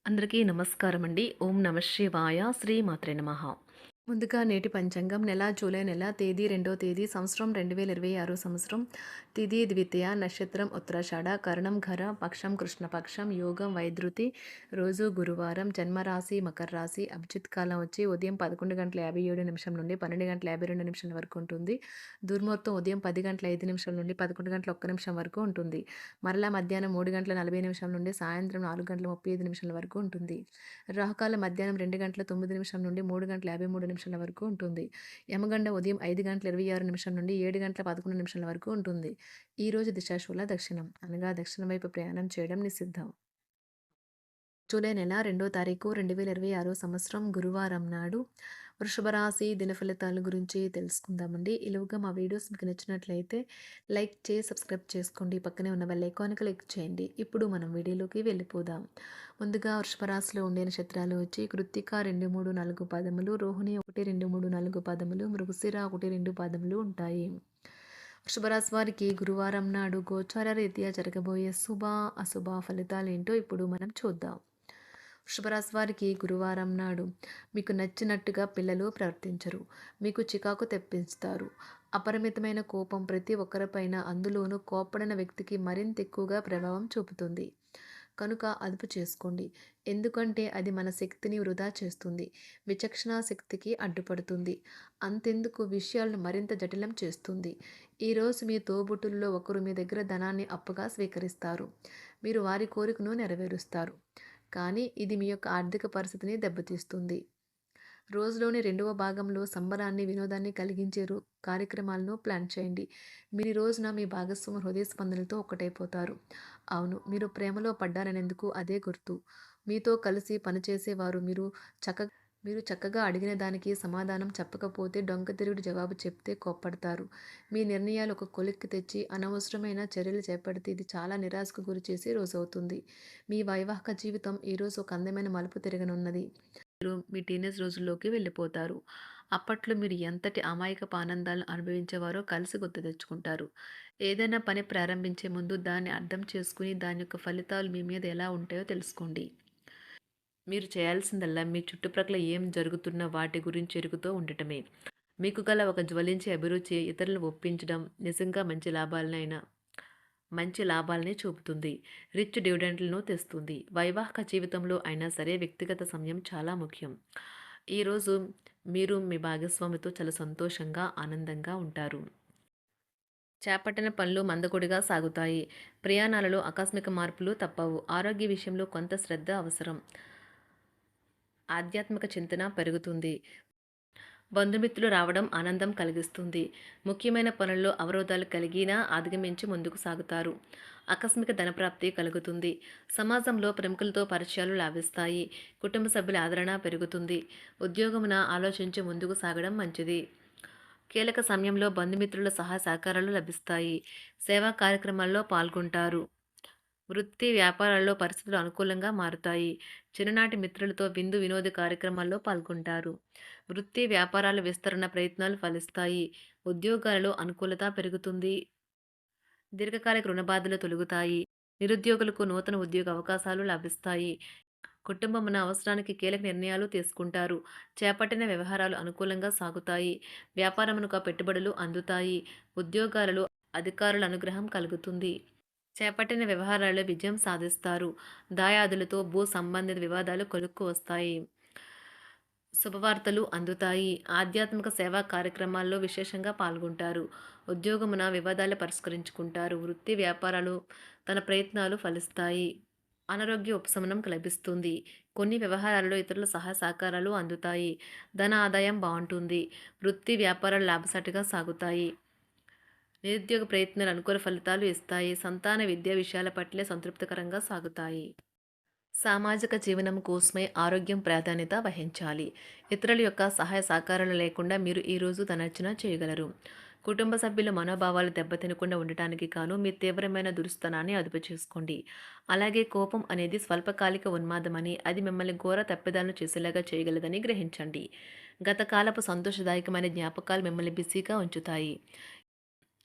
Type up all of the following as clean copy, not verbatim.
అందరికీ నమస్కారం అండి. ఓం నమ శివాయ. శ్రీమాత్రే నమః. ముందుగా నేటి పంచాంగం జూలై నెల తేదీ 2వ తేదీ సంవత్సరం 2026 సంవత్సరం. తిథి ద్వితీయ, నక్షత్రం ఉత్తరాషాఢ, కరణం ఘర, పక్షం కృష్ణపక్షం, యోగం వైద్యుతి, రోజు గురువారం, జన్మరాశి మకర రాశి, అభిజిత్ కాలం వచ్చి ఉదయం 11:57 నుండి 12:52 వరకు ఉంటుంది. దుర్ముహూర్తం ఉదయం 10:05 నుండి 11:01 వరకు ఉంటుంది. మరలా మధ్యాహ్నం 3:40 నుండి సాయంత్రం 4:35 వరకు ఉంటుంది. రాహుకాలం మధ్యాహ్నం 2:09 నుండి 3:53 వరకు ఉంటుంది. యమగండ ఉదయం 5:26 నుండి 7:11 వరకు ఉంటుంది. ఈ రోజు దిశాశూల దక్షిణం, అనగా దక్షిణం వైపు ప్రయాణం చేయడం నిషిద్ధం. జూలై నెల 2వ తారీఖు 2026 సంవత్సరం గురువారం నాడు వృషభ రాశి దిన ఫలితాల గురించి తెలుసుకుందామండి. ఇలాగా మా వీడియోస్ మీకు నచ్చినట్లయితే లైక్ చేసి సబ్స్క్రైబ్ చేసుకోండి. పక్కనే ఉన్న బెల్ ఐకాన్ క్లిక్ చేయండి. ఇప్పుడు మనం వీడియోలోకి వెళ్ళిపోదాం. ముందుగా వృషభ రాశిలో ఉండే నక్షత్రాలు వచ్చి కృత్తిక 2, 3, 4 పాదములు, రోహిణి 1, 2, 3, 4 పాదములు, మృగశిర 1, 2 పాదములు ఉంటాయి. వృషభ రాశి వారికి గురువారం నాడు గోచార రీత్యా జరగబోయే శుభ అశుభ ఫలితాలేంటో ఇప్పుడు మనం చూద్దాం. వృషభరాశి వారికి గురువారం నాడు మీకు నచ్చినట్టుగా పిల్లలు ప్రవర్తించరు. మీకు చికాకు తెప్పిస్తారు. అపరిమితమైన కోపం ప్రతి ఒక్కరిపైన, అందులోనూ కోప్పడిన వ్యక్తికి మరింత ఎక్కువగా ప్రభావం చూపుతుంది. కనుక అదుపు చేసుకోండి. ఎందుకంటే అది మన శక్తిని వృధా చేస్తుంది. విచక్షణా శక్తికి అడ్డుపడుతుంది. అంతెందుకు విషయాలను మరింత జటిలం చేస్తుంది. ఈరోజు మీ తోబుట్టుల్లో ఒకరు మీ దగ్గర ధనాన్ని అప్పుగా స్వీకరిస్తారు. మీరు వారి కోరికను నెరవేరుస్తారు. కానీ ఇది మీ యొక్క ఆర్థిక పరిస్థితిని దెబ్బతీస్తుంది. రోజులోని 2వ భాగంలో సంబరాన్ని, వినోదాన్ని కలిగించే కార్యక్రమాలను ప్లాన్ చేయండి. మీరు ఈ రోజున మీ భాగస్వామి హృదయ స్పందనలతో ఒక్కటైపోతారు. అవును, మీరు ప్రేమలో పడ్డారనేందుకు అదే గుర్తు. మీతో కలిసి పనిచేసేవారు మీరు చక్కగా అడిగిన దానికి సమాధానం చెప్పకపోతే డొంకతిరుగుడు జవాబు చెప్తే కోప్పడతారు. మీ నిర్ణయాలు ఒక కొలిక్కి తెచ్చి అనవసరమైన చర్యలు చేపడితే ఇది చాలా నిరాశకు గురి చేసే రోజవుతుంది. మీ వైవాహిక జీవితం ఈరోజు ఒక అందమైన మలుపు తిరగనున్నది. మీరు మీ టీనేజ్ రోజుల్లోకి వెళ్ళిపోతారు. అప్పట్లో మీరు ఎంతటి అమాయకపు ఆనందాలను అనుభవించేవారో కలిసి గుర్తు తెచ్చుకుంటారు. ఏదైనా పని ప్రారంభించే ముందు దాన్ని అర్థం చేసుకుని దాని యొక్క ఫలితాలు మీ మీద ఎలా ఉంటాయో తెలుసుకోండి. మీరు చేయాల్సిందల్లా మీ చుట్టుప్రక్కల ఏం జరుగుతున్న వాటి గురించి ఎరుగుతూ ఉండటమే. మీకు గల ఒక జ్వలించే అభిరుచి ఇతరులను ఒప్పించడం నిజంగా మంచి లాభాలనే చూపుతుంది. రిచ్ డివిడెండ్లను తెస్తుంది. వైవాహిక జీవితంలో అయినా సరే వ్యక్తిగత సమయం చాలా ముఖ్యం. ఈరోజు మీరు మీ భాగస్వామితో చాలా సంతోషంగా, ఆనందంగా ఉంటారు. చేపట్టిన పనులు మందకొడిగా సాగుతాయి. ప్రయాణాలలో ఆకస్మిక మార్పులు తప్పవు. ఆరోగ్య విషయంలో కొంత శ్రద్ధ అవసరం. ఆధ్యాత్మిక చింతన పెరుగుతుంది. బంధుమిత్రులు రావడం ఆనందం కలిగిస్తుంది. ముఖ్యమైన పనుల్లో అవరోధాలు కలిగినా అధిగమించి ముందుకు సాగుతారు. ఆకస్మిక ధనప్రాప్తి కలుగుతుంది. సమాజంలో ప్రముఖులతో పరిచయాలు లాభిస్తాయి. కుటుంబ సభ్యుల ఆదరణ పెరుగుతుంది. ఉద్యోగమున ఆలోచించి ముందుకు సాగడం మంచిది. కీలక సమయంలో బంధుమిత్రుల సహాయ సహకారాలు లభిస్తాయి. సేవా కార్యక్రమాల్లో పాల్గొంటారు. వృత్తి వ్యాపారాల్లో పరిస్థితులు అనుకూలంగా మారుతాయి. చిన్ననాటి మిత్రులతో విందు వినోద కార్యక్రమాల్లో పాల్గొంటారు. వృత్తి వ్యాపారాల విస్తరణ ప్రయత్నాలు ఫలిస్తాయి. ఉద్యోగాలలో అనుకూలత పెరుగుతుంది. దీర్ఘకాలిక రుణబాధలు తొలగుతాయి. నిరుద్యోగులకు నూతన ఉద్యోగ అవకాశాలు లభిస్తాయి. కుటుంబమున అవసరానికి కీలక నిర్ణయాలు తీసుకుంటారు. చేపట్టిన వ్యవహారాలు అనుకూలంగా సాగుతాయి. వ్యాపారమునకు పెట్టుబడులు అందుతాయి. ఉద్యోగాలలో అధికారుల అనుగ్రహం కలుగుతుంది. చేపట్టిన వ్యవహారాల్లో విజయం సాధిస్తారు. దాయాదులతో భూ సంబంధిత వివాదాలు కొలుక్కు వస్తాయి. శుభవార్తలు అందుతాయి. ఆధ్యాత్మిక సేవా కార్యక్రమాల్లో విశేషంగా పాల్గొంటారు. ఉద్యోగమున వివాదాలు పరిష్కరించుకుంటారు. వృత్తి వ్యాపారాలు తన ప్రయత్నాలు ఫలిస్తాయి. అనారోగ్య ఉపశమనం లభిస్తుంది. కొన్ని వ్యవహారాల్లో ఇతరుల సహాయ సహకారాలు అందుతాయి. ధన ఆదాయం బాగుంటుంది. వృత్తి వ్యాపారాలు లాభసాటిగా సాగుతాయి. నిరుద్యోగ ప్రయత్నాలు అనుకూల ఫలితాలు ఇస్తాయి. సంతాన విద్యా విషయాల పట్లే సంతృప్తికరంగా సాగుతాయి. సామాజిక జీవనం కోసమే ఆరోగ్యం ప్రాధాన్యత వహించాలి. ఇతరుల యొక్క సహాయ సహకారాలు లేకుండా మీరు ఈరోజు ధనార్జన చేయగలరు. కుటుంబ సభ్యుల మనోభావాలు దెబ్బతినకుండా ఉండటానికి గాను మీ తీవ్రమైన దురుస్తనాన్ని అదుపు చేసుకోండి. అలాగే కోపం అనేది స్వల్పకాలిక ఉన్మాదమని, అది మిమ్మల్ని ఘోర తప్పిదాలను చేసేలాగా చేయగలదని గ్రహించండి. గతకాలపు సంతోషదాయకమైన జ్ఞాపకాలు మిమ్మల్ని బిజీగా ఉంచుతాయి.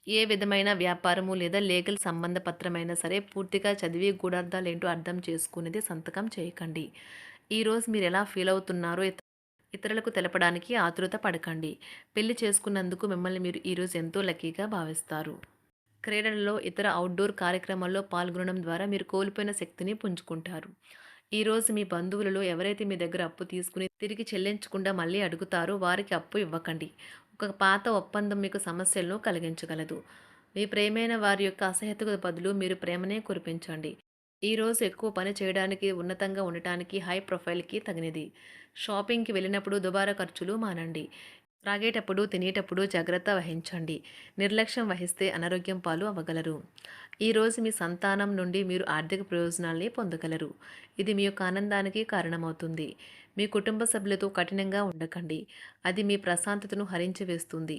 ఏ విధమైన వ్యాపారము లేదా లీగల్ సంబంధ పత్రమైనా సరే పూర్తిగా చదివి గూఢార్థాలేంటో అర్థం చేసుకునేది సంతకం చేయకండి. ఈరోజు మీరు ఎలా ఫీల్ అవుతున్నారో ఇతరులకు తెలపడానికి ఆతురత పడకండి. పెళ్లి చేసుకున్నందుకు మిమ్మల్ని మీరు ఈరోజు ఎంతో లక్కీగా భావిస్తారు. క్రీడలలో ఇతర అవుట్‌డోర్ కార్యక్రమాల్లో పాల్గొనడం ద్వారా మీరు కోల్పోయిన శక్తిని పుంజుకుంటారు. ఈరోజు మీ బంధువులలో ఎవరైతే మీ దగ్గర అప్పు తీసుకుని తిరిగి చెల్లించకుండా మళ్ళీ అడుగుతారో వారికి అప్పు ఇవ్వకండి. ఒక పాత ఒప్పందం మీకు సమస్యలను కలిగించగలదు. మీ ప్రియమైన వారి యొక్క అసహ్యతకు బదులు మీరు ప్రేమనే కురిపించండి. ఈరోజు ఎక్కువ పని చేయడానికి, ఉన్నతంగా ఉండటానికి, హై ప్రొఫైల్‌కి తగినది. షాపింగ్‌కి వెళ్ళినప్పుడు దుబారా ఖర్చులు మానండి. త్రాగేటప్పుడు, తినేటప్పుడు జాగ్రత్త వహించండి. నిర్లక్ష్యం వహిస్తే అనారోగ్యం పాలు అవ్వగలరు. ఈరోజు మీ సంతానం నుండి మీరు ఆర్థిక ప్రయోజనాల్ని పొందగలరు. ఇది మీ యొక్క ఆనందానికి కారణమవుతుంది. మీ కుటుంబ సభ్యులతో కఠినంగా ఉండకండి. అది మీ ప్రశాంతతను హరించి వేస్తుంది.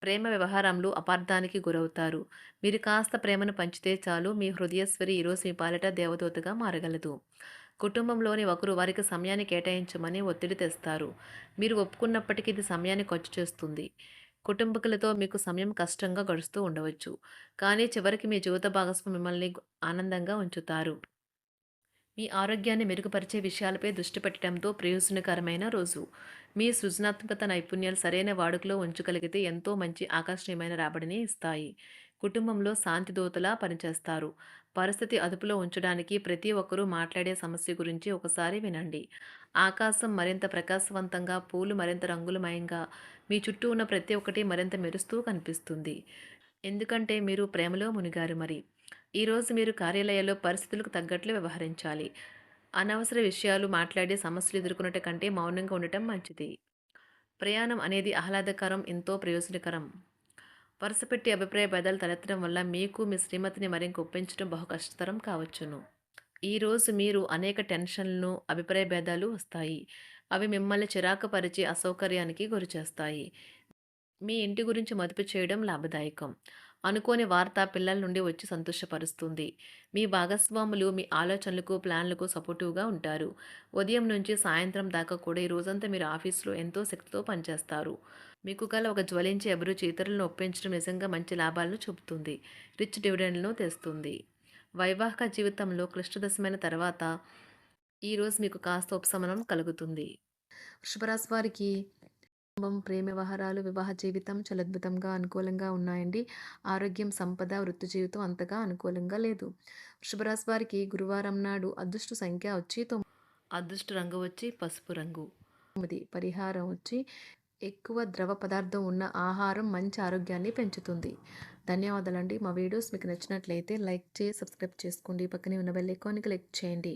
ప్రేమ వ్యవహారంలో అపార్థానికి గురవుతారు. మీరు కాస్త ప్రేమను పంచితే చాలు మీ హృదయశ్వరి ఈరోజు మీ పాలిట దేవదూతగా మారగలదు. కుటుంబంలోని ఒకరు వారికి సమయాన్ని కేటాయించమని ఒత్తిడి తెస్తారు. మీరు ఒప్పుకున్నప్పటికీ ఇది సమయాన్ని ఖర్చు చేస్తుంది. కుటుంబకులతో మీకు సమయం కష్టంగా గడుస్తూ ఉండవచ్చు. కానీ చివరికి మీ జీవిత భాగస్వామి మిమ్మల్ని ఆనందంగా ఉంచుతారు. మీ ఆరోగ్యాన్ని మెరుగుపరిచే విషయాలపై దృష్టి పెట్టడంతో ప్రయోజనకరమైన రోజు. మీ సృజనాత్మకత నైపుణ్యాలు సరైన వాడుకలో ఉంచగలిగితే ఎంతో మంచి ఆకర్షణీయమైన రాబడిని ఇస్తాయి. కుటుంబంలో శాంతి దూతలా పనిచేస్తారు. పరిస్థితి అదుపులో ఉంచడానికి ప్రతి ఒక్కరూ మాట్లాడే సమస్య గురించి ఒకసారి వినండి. ఆకాశం మరింత ప్రకాశవంతంగా, పూలు మరింత రంగులమయంగా, మీ చుట్టూ ఉన్న ప్రతి ఒక్కటి మరింత మెరుస్తూ కనిపిస్తుంది. ఎందుకంటే మీరు ప్రేమలో మునిగారు మరి. ఈరోజు మీరు కార్యాలయాల్లో పరిస్థితులకు తగ్గట్లు వ్యవహరించాలి. అనవసర విషయాలు మాట్లాడి సమస్యలు ఎదుర్కొనట కంటే మౌనంగా ఉండటం మంచిది. ప్రయాణం అనేది ఆహ్లాదకరం, ఎంతో ప్రయోజనకరం. వరుసపెట్టి అభిప్రాయ భేదాలు తలెత్తడం వల్ల మీకు మీ శ్రీమతిని మరింక ఒప్పించడం బహు కష్టతరం కావచ్చును. ఈరోజు మీరు అనేక టెన్షన్లను, అభిప్రాయ భేదాలు వస్తాయి. అవి మిమ్మల్ని చిరాకు పరిచి అసౌకర్యానికి గురిచేస్తాయి. మీ ఇంటి గురించి మదుపు చేయడం లాభదాయకం. అనుకోని వార్త పిల్లల నుండి వచ్చి సంతోషపరుస్తుంది. మీ భాగస్వాములు మీ ఆలోచనలకు, ప్లాన్లకు సపోర్టివ్‌గా ఉంటారు. ఉదయం నుంచి సాయంత్రం దాకా కూడా ఈ రోజంతా మీరు ఆఫీస్‌లో ఎంతో శక్తితో పనిచేస్తారు. మీకు గల ఒక జ్వలించే అభిరుచి ఇతరులను ఒప్పించడం నిజంగా మంచి లాభాలను చూపుతుంది. రిచ్ డివిడెండ్‌లను తెస్తుంది. వైవాహిక జీవితంలో క్లిష్టదశమైన తర్వాత ఈరోజు మీకు కాస్త ఉపశమనం కలుగుతుంది. వృషభ రాశి వారికి కుటుంబం, ప్రేమ వ్యవహారాలు, వివాహ జీవితం చాలా అద్భుతంగా అనుకూలంగా ఉన్నాయండి. ఆరోగ్యం, సంపద, వృత్తి జీవితం అంతగా అనుకూలంగా లేదు. వృషభ రాశి వారికి గురువారం నాడు అదృష్ట సంఖ్య వచ్చి 9, అదృష్ట రంగు వచ్చి పసుపు రంగు. 9 పరిహారం వచ్చి ఎక్కువ ద్రవ పదార్థం ఉన్న ఆహారం మంచి ఆరోగ్యాన్ని పెంచుతుంది. ధన్యవాదాలండి. మా వీడియోస్ మీకు నచ్చినట్లయితే లైక్ చేసి సబ్స్క్రైబ్ చేసుకోండి. పక్కనే ఉన్న బెల్ ఐకాన్ని క్లిక్ చేయండి.